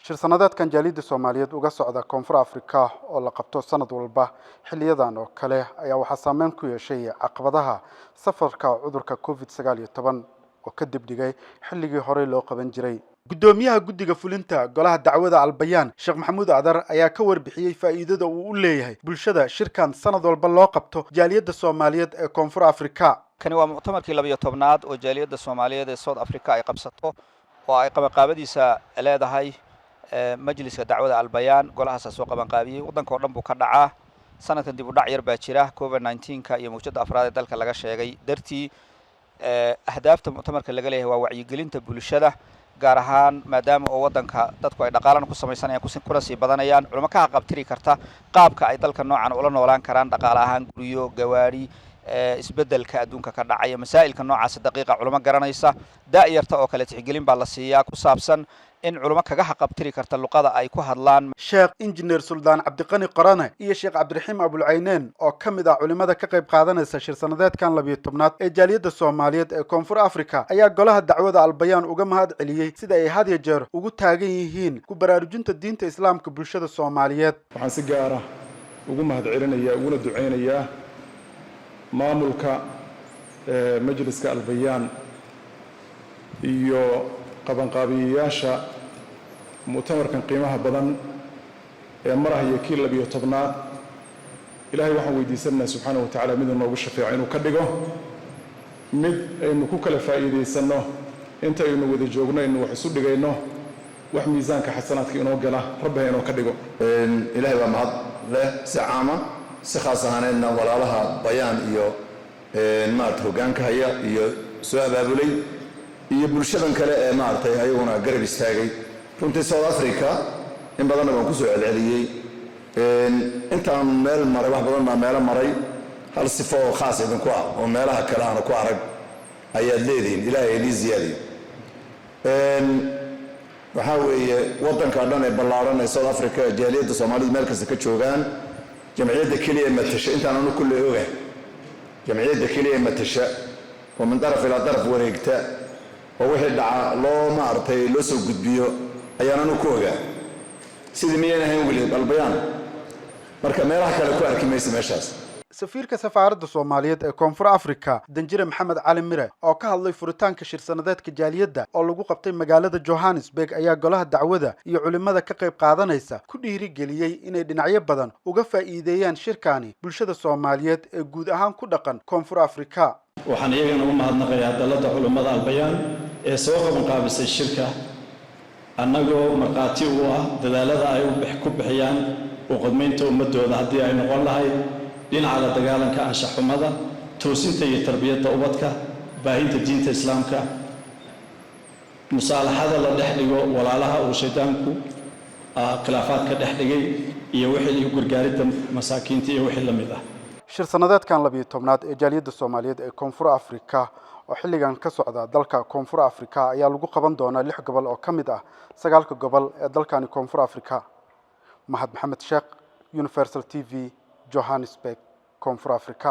shir sanadeedkan jaaliyadda Soomaaliyeed uga socda Koonfur Afrika oo la qabto sanad walba xilliyadan oo kale ayaa waxa saameyn ku yeeshay caqabadaha safarka cudurka COVID-19 oo ka dibdhigay xilligii hore loo qaban jiray. gudoomiyaha guddiga fulinta golaha dacwada Albayaan Sheekh Maxamuud Adar ayaa ka warbixiyay faa'iidada uu u leeyahay bulshada shirkan sanad walba loo qabto jaaliyadda Soomaaliyeed ee Koonfur Afrika. kani waa mu'tamarkii 12aad oo jaaliyadda Soomaaliyeed ee South Africa ay qabsato oo ay qabanqaabadiisa leedahay majliska dacwada Albayaan golahaas soo qabanqaabiyay wadanka oo dhan buu ka dhacaa sanadkan dib u dhac yar baa jira COVID-19 iyo mawjada afraad ee dalka laga sheegay dartii ahdaafta mu'tamarka laga leeyahay waa wacyigelinta bulshada gaar ahaan maadaama oo wadanka dadku ay dhaqaalan ku samaysanayaan kuna sii badanayaan culimo ka qabtiri karta qaabka ay dalka noocan ula noolaan karaan dhaqaale ahaan guriyo gawaari isbedelka adduunka ka dhacay masaa'ilka noocaas daqiiqa culimo garanaysa daa'irta oo kale tixgelin baa la siiyaa ku saabsan in culimo kaga qabtiri karta luqada ay ku hadlaan. Sheekh Engineer Suldaan Cabdiqani Qarane iyo Sheekh Cabdiraxiim Abulcayneen oo kamid ah culimada ka qayb qaadanaysa shir sanadeedkan 12aad ee jaaliyadda Soomaaliyeed ee Koonfur Afrika ayaa golaha dacwada Albayaan uga mahad celiyay sida ay had iyo jeer ugu taagan yihiin ku baraarujinta diinta Islaamka bulshada Soomaaliyeed. waxaan si gaar ah ugu mahad celinayaa uguna duceynayaa maamulka majliska Albayaan iyo qabanqaabiyaasha mu'tamarkan qiimaha badan ee marahaya kii 12aad ilaahay waxaan weydiisanaynaa subxaanahu wa tacaala mid noogu shafeeco inuu ka dhigo mid aynu ku kala faa'iidaysano inta aynu wada joogno aynu wax isu dhigayno wax miisaanka xasanaadka inoo gala rabbiga inoo ka dhigo. ilaahay waa mahad leh si caama si khaas ahaaneedna walaalaha bayaan iyo maarta hoggaanka haya iyo soo abaabulay iyo bulshadan kale ee maartay ayaguna garab istaagay runtii South Africa in badan baan ku soo celceliyay intaan meel maray wax badan baan meel maray hal sifo khaas idin ku ah oo meelaha kale aan ku arag ayaa leedin ilaahay idin ziyaadiyo waxa weeye wadanka dhan ee ballaaran ee South Africa jaaliyadda Soomaaliyeed meel kasta ka joogaan jamciyadda kaliya matasha intaan aanu kulli ogahay jamciyadda kaliya matasha oo min daraf ila daraf wareegta oo wixii dhaca loo maartay loo soo gudbiyo ayaanu ku ogaa sidii miyeen ahayn wali Albayaan marka meelaha kale ku arki mayso meeshaas. safiirka safaaradda Soomaaliyeed ee Koonfur Afrika Danjire Maxamed Cali Mire oo ka hadlay furitaanka shir sanadeedka jaaliyadda oo lagu qabtay magaalada Johannesburg ayaa golaha dacwada iyo culimada ka qayb qaadanaysa ku dhiirigeliyay inay dhinacyo badan uga faa'iideeyaan shirkaani bulshada Soomaaliyeed ee guud ahaan ku dhaqan Koonfur Afrika. waxaan iyagana u mahadnaqayaa dalada culimada Albayaan ee soo qabanqaabisay shirka annagoo marqaati u ah dadaalada ay ku bixiyaan oo qodmeynta ummadooda haddii ay noqon lahayd dhinaca la dagaalanka anshax xumada toosinta iyo tarbiyadda ubadka baahinta diinta islaamka musaalaxada la dhex dhigo walaalaha oo shaydaanku khilaafaadka dhex dhigay iyo wixii gargaaridda masaakiinta iyo wixii la mid ah. shir sanadeedkan 12aad ee jaaliyadda Soomaaliyeed ee Koonfur Afrika oo xilligan ka socda dalka Koonfur Afrika ayaa lagu qaban doonaa 6 gobol oo kamid ah 9 gobol ee dalkani Koonfur Afrika. Mahad Maxamed Sheekh Universal TV Johannesburg Koonfur Afrika.